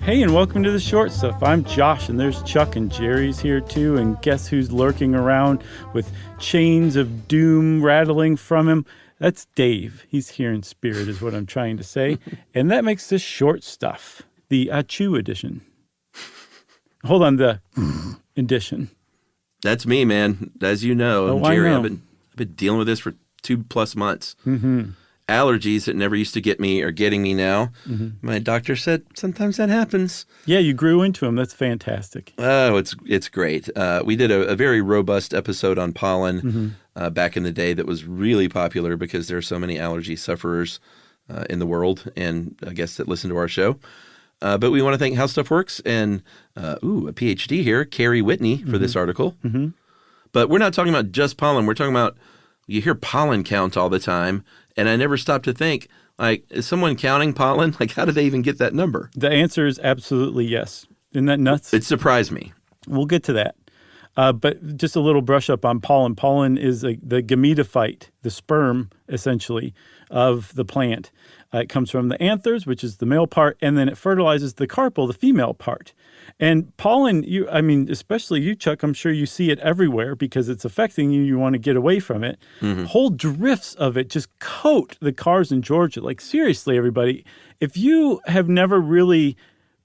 Hey, and welcome to The Short Stuff. I'm Josh, and there's Chuck, and Jerry's here too. And guess who's lurking around with chains of doom rattling from him? That's Dave. He's here in spirit is what I'm trying to say. And that makes this Short Stuff, the Achoo edition. Hold on, the edition. That's me, man. As you know, Jerry, know. I've been dealing with this for 2+ months. Mm-hmm. Allergies that never used to get me are getting me now. Mm-hmm. My doctor said sometimes that happens. Yeah, you grew into them. That's fantastic. Oh, it's great. We did a very robust episode on pollen back in the day that was really popular because there are so many allergy sufferers in the world and I guess that listen to our show. But we want to thank How Stuff Works and, a PhD here, Carrie Whitney, for this article. Mm-hmm. But we're not talking about just pollen. We're talking about, you hear pollen count all the time, and I never stop to think, like, is someone counting pollen? Like, how do they even get that number? The answer is absolutely yes. Isn't that nuts? It surprised me. We'll get to that. But just a little brush up on pollen. Pollen is the gametophyte, the sperm, essentially, of the plant. It comes from the anthers, which is the male part, and then it fertilizes the carpel, the female part. And pollen, especially you, Chuck, I'm sure you see it everywhere because it's affecting you. You want to get away from it. Mm-hmm. Whole drifts of it just coat the cars in Georgia. Like, seriously, everybody, if you have never really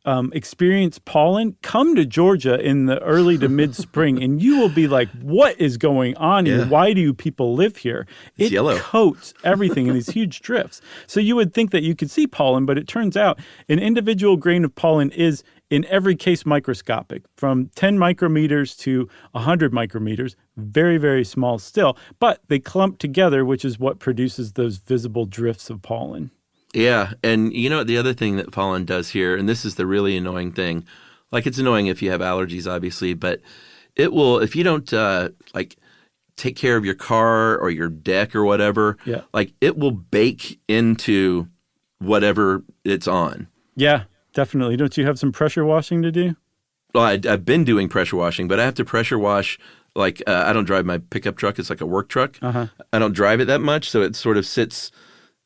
experienced pollen, come to Georgia in the early to mid-spring, and you will be like, what is going on here? Why do people live here? It's yellow. It coats everything in these huge drifts. So you would think that you could see pollen, but it turns out an individual grain of pollen is, in every case, microscopic, from 10 micrometers to 100 micrometers, very, very small still. But they clump together, which is what produces those visible drifts of pollen. Yeah, and you know the other thing that pollen does here, and this is the really annoying thing, like it's annoying if you have allergies, obviously, but it will, if you don't take care of your car or your deck or whatever, like it will bake into whatever it's on. Yeah, definitely. Don't you have some pressure washing to do? Well, I've been doing pressure washing, but I have to pressure wash, like I don't drive my pickup truck. It's like a work truck. Uh-huh. I don't drive it that much, so it sort of sits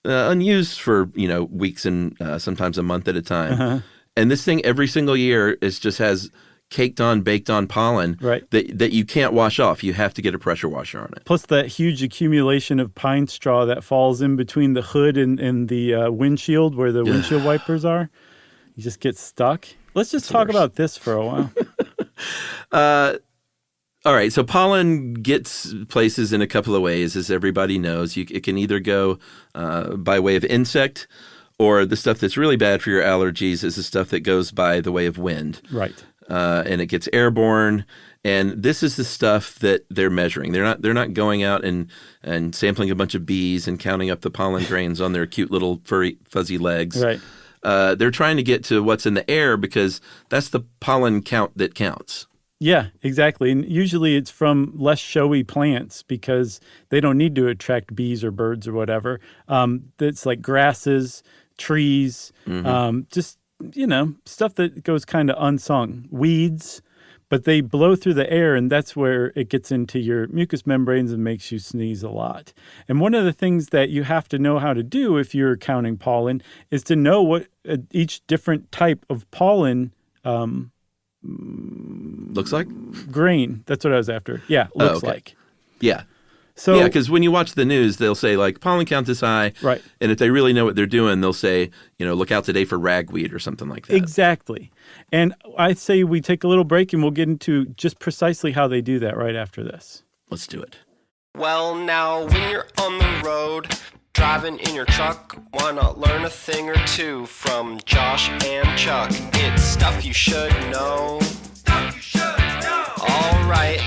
unused for, weeks and sometimes a month at a time. Uh-huh. And this thing every single year just has baked on pollen that you can't wash off. You have to get a pressure washer on it. Plus that huge accumulation of pine straw that falls in between the hood and the windshield where the windshield wipers are. You just get stuck. Let's just talk about this for a while. All right, so pollen gets places in a couple of ways, as everybody knows. It can either go by way of insect, or the stuff that's really bad for your allergies is the stuff that goes by the way of wind. Right. And it gets airborne, and this is the stuff that they're measuring. They're not going out and sampling a bunch of bees and counting up the pollen grains on their cute little furry fuzzy legs. Right. They're trying to get to what's in the air because that's the pollen count that counts. Yeah, exactly. And usually it's from less showy plants because they don't need to attract bees or birds or whatever. It's like grasses, trees, just, stuff that goes kind of unsung. Weeds, but they blow through the air, and that's where it gets into your mucous membranes and makes you sneeze a lot. And one of the things that you have to know how to do if you're counting pollen is to know what each different type of pollen looks like? Grain. That's what I was after. Yeah, looks like. Yeah. So, because when you watch the news, they'll say, like, pollen count is high. Right. And if they really know what they're doing, they'll say, look out today for ragweed or something like that. Exactly. And I say we take a little break and we'll get into just precisely how they do that right after this. Let's do it. Well, now, when you're on the road, driving in your truck, why not learn a thing or two from Josh and Chuck? It's stuff you should know. Stuff you should know. All right.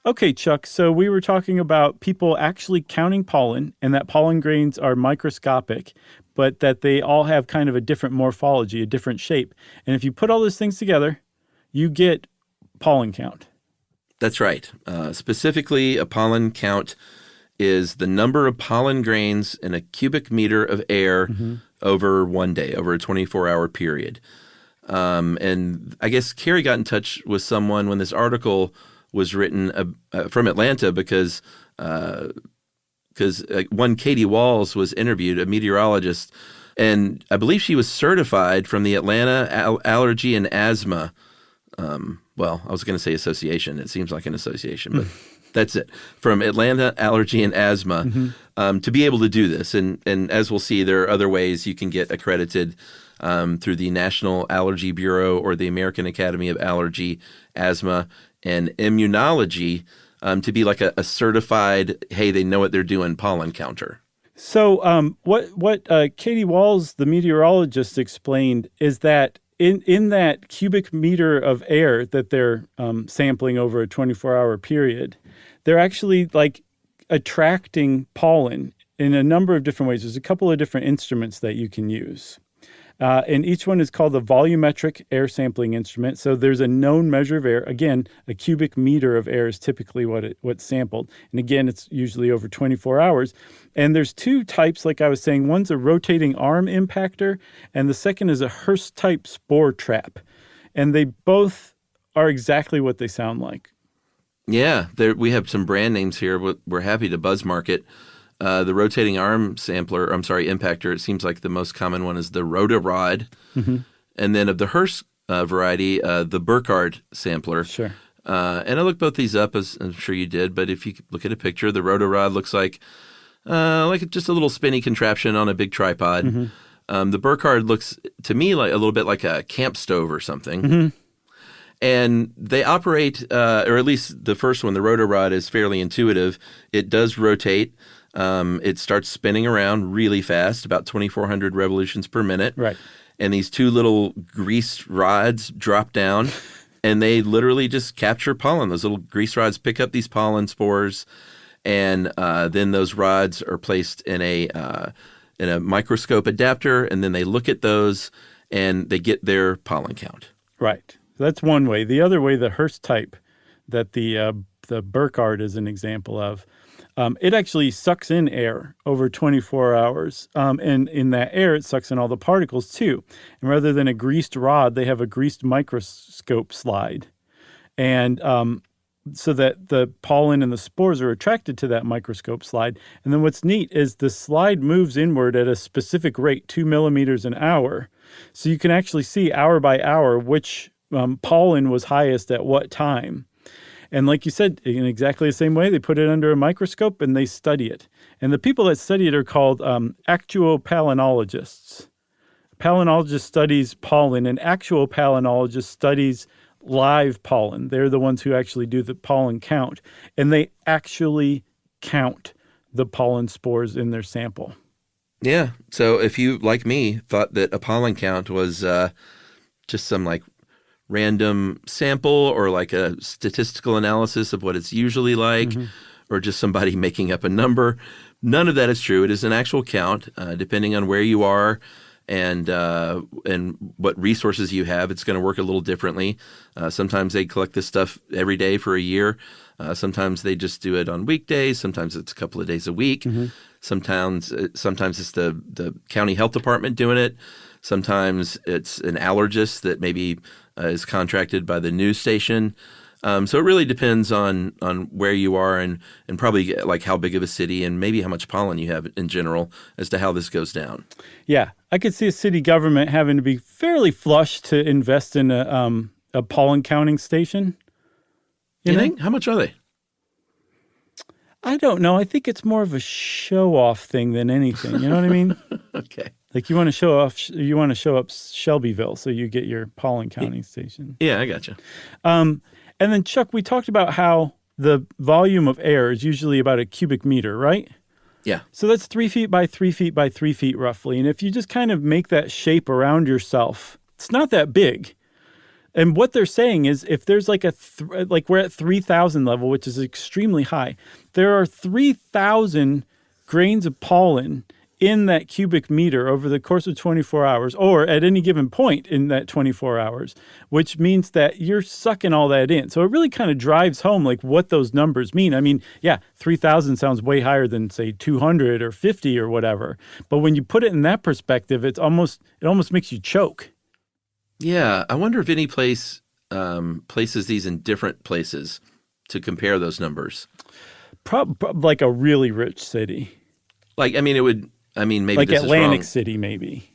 Okay, Chuck, so we were talking about people actually counting pollen and that pollen grains are microscopic, but that they all have kind of a different morphology, a different shape. And if you put all those things together, you get pollen count. That's right. Specifically, a pollen count is the number of pollen grains in a cubic meter of air over one day, over a 24-hour period. And I guess Carrie got in touch with someone when this article was written from Atlanta because one Katie Walls was interviewed, a meteorologist, and I believe she was certified from the Atlanta Allergy and Asthma. Well, I was going to say association. It seems like an association, but that's it. From Atlanta Allergy and Asthma to be able to do this. And as we'll see, there are other ways you can get accredited through the National Allergy Bureau or the American Academy of Allergy, Asthma, and Immunology to be like a certified, hey, they know what they're doing, pollen counter. So what Katie Walls, the meteorologist, explained is that in that cubic meter of air that they're sampling over a 24-hour period, they're actually like attracting pollen in a number of different ways. There's a couple of different instruments that you can use. And each one is called the volumetric air sampling instrument. So there's a known measure of air. Again, a cubic meter of air is typically what's sampled. And again, it's usually over 24 hours. And there's two types, like I was saying. One's a rotating arm impactor, and the second is a Hurst-type spore trap. And they both are exactly what they sound like. Yeah, we have some brand names here. We're happy to buzz market. The rotating arm impactor, it seems like the most common one is the Rotarod. And then of the Hurst variety, the Burkhardt sampler. Sure. And I looked both these up, as I'm sure you did, but if you look at a picture, the Rotarod looks like just a little spinny contraption on a big tripod. The Burkhardt looks, to me, like a little bit like a camp stove or something. And they operate, or at least the first one, the Rotarod, is fairly intuitive. It does rotate. It starts spinning around really fast, about 2,400 revolutions per minute. Right. And these two little greased rods drop down, and they literally just capture pollen. Those little grease rods pick up these pollen spores, and then those rods are placed in a microscope adapter, and then they look at those, and they get their pollen count. Right. So that's one way. The other way, the Hurst type that the Burkhardt is an example of, it actually sucks in air over 24 hours. And in that air, it sucks in all the particles too. And rather than a greased rod, they have a greased microscope slide. And so that the pollen and the spores are attracted to that microscope slide. And then what's neat is the slide moves inward at a specific rate, 2 millimeters an hour. So you can actually see hour by hour which pollen was highest at what time. And like you said, in exactly the same way, they put it under a microscope and they study it. And the people that study it are called actuopalynologists. Palynologist studies pollen, and actuopalynologist studies live pollen. They're the ones who actually do the pollen count. And they actually count the pollen spores in their sample. Yeah. So if you, like me, thought that a pollen count was just some like random sample or like a statistical analysis of what it's usually like, or just somebody making up a number, none of that is true. It is an actual count, depending on where you are and what resources you have. It's going to work a little differently. Sometimes they collect this stuff every day for a year. Sometimes they just do it on weekdays. Sometimes it's a couple of days a week. Sometimes it's the county health department doing it. Sometimes it's an allergist that maybe is contracted by the news station. So it really depends on where you are and probably like how big of a city and maybe how much pollen you have in general as to how this goes down. Yeah, I could see a city government having to be fairly flush to invest in a pollen counting station. You think? How much are they? I don't know. I think it's more of a show-off thing than anything. You know what I mean? Okay. Like you want to show up Shelbyville, so you get your pollen counting station. Yeah, I gotcha. And then, Chuck, we talked about how the volume of air is usually about a cubic meter, right? Yeah. So that's 3 feet by 3 feet by 3 feet roughly. And if you just kind of make that shape around yourself, it's not that big. And what they're saying is if there's like like we're at 3,000 level, which is extremely high, there are 3,000 grains of pollen in that cubic meter over the course of 24 hours, or at any given point in that 24 hours, which means that you're sucking all that in. So it really kind of drives home like what those numbers mean. I mean, yeah, 3,000 sounds way higher than say 200 or 50 or whatever. But when you put it in that perspective, it almost makes you choke. Yeah, I wonder if any place places these in different places to compare those numbers. Like a really rich city. Like, I mean, maybe like this Atlantic is wrong. City, maybe.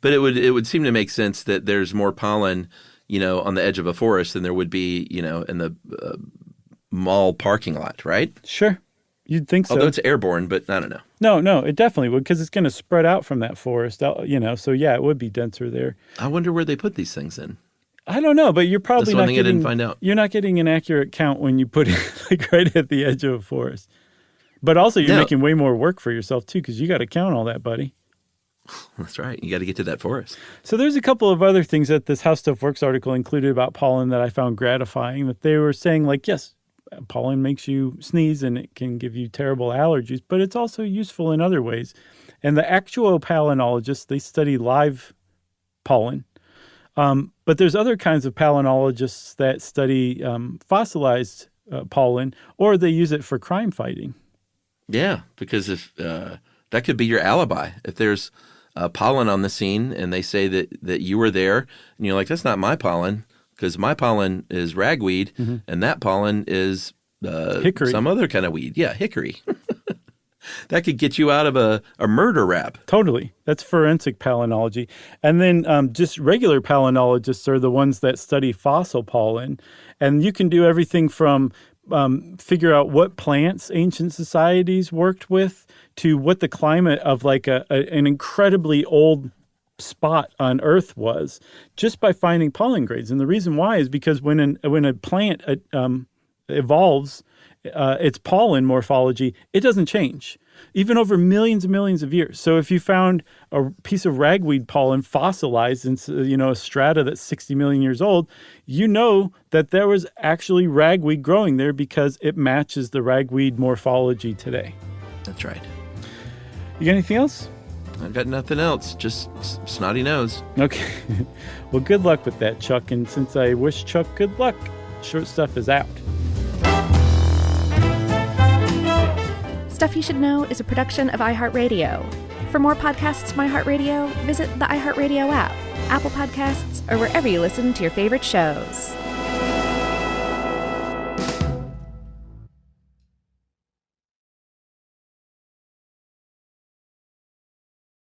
But it would seem to make sense that there's more pollen, on the edge of a forest than there would be, in the mall parking lot, right? Sure. You'd think so. Although it's airborne, but I don't know. No, it definitely would, because it's going to spread out from that forest, so yeah, it would be denser there. I wonder where they put these things in. I don't know, but you're probably That's not one thing getting, I didn't find out. You're not getting an accurate count when you put it like right at the edge of a forest. But also you're making way more work for yourself too, because you got to count all that, buddy. That's right. You got to get to that forest. So there's a couple of other things that this How Stuff Works article included about pollen that I found gratifying, that they were saying like, yes, pollen makes you sneeze and it can give you terrible allergies, but it's also useful in other ways. And the actual palynologists, they study live pollen. But there's other kinds of palynologists that study fossilized pollen, or they use it for crime fighting. Yeah, because if that could be your alibi. If there's pollen on the scene and they say that you were there, and you're like, that's not my pollen, because my pollen is ragweed, and that pollen is hickory. Some other kind of weed. Yeah, hickory. That could get you out of a murder rap. Totally. That's forensic palynology. And then just regular palynologists are the ones that study fossil pollen. And you can do everything from figure out what plants ancient societies worked with to what the climate of like an incredibly old spot on Earth was, just by finding pollen grains. And the reason why is because when a plant evolves its pollen morphology, it doesn't change, even over millions and millions of years. So if you found a piece of ragweed pollen fossilized in a strata that's 60 million years old, you know that there was actually ragweed growing there because it matches the ragweed morphology today. That's right. You got anything else? I've got nothing else, just snotty nose. Okay. Well, good luck with that, Chuck. And since I wish Chuck good luck, Short Stuff is out. Stuff You Should Know is a production of iHeartRadio. For more podcasts from iHeartRadio, visit the iHeartRadio app, Apple Podcasts, or wherever you listen to your favorite shows.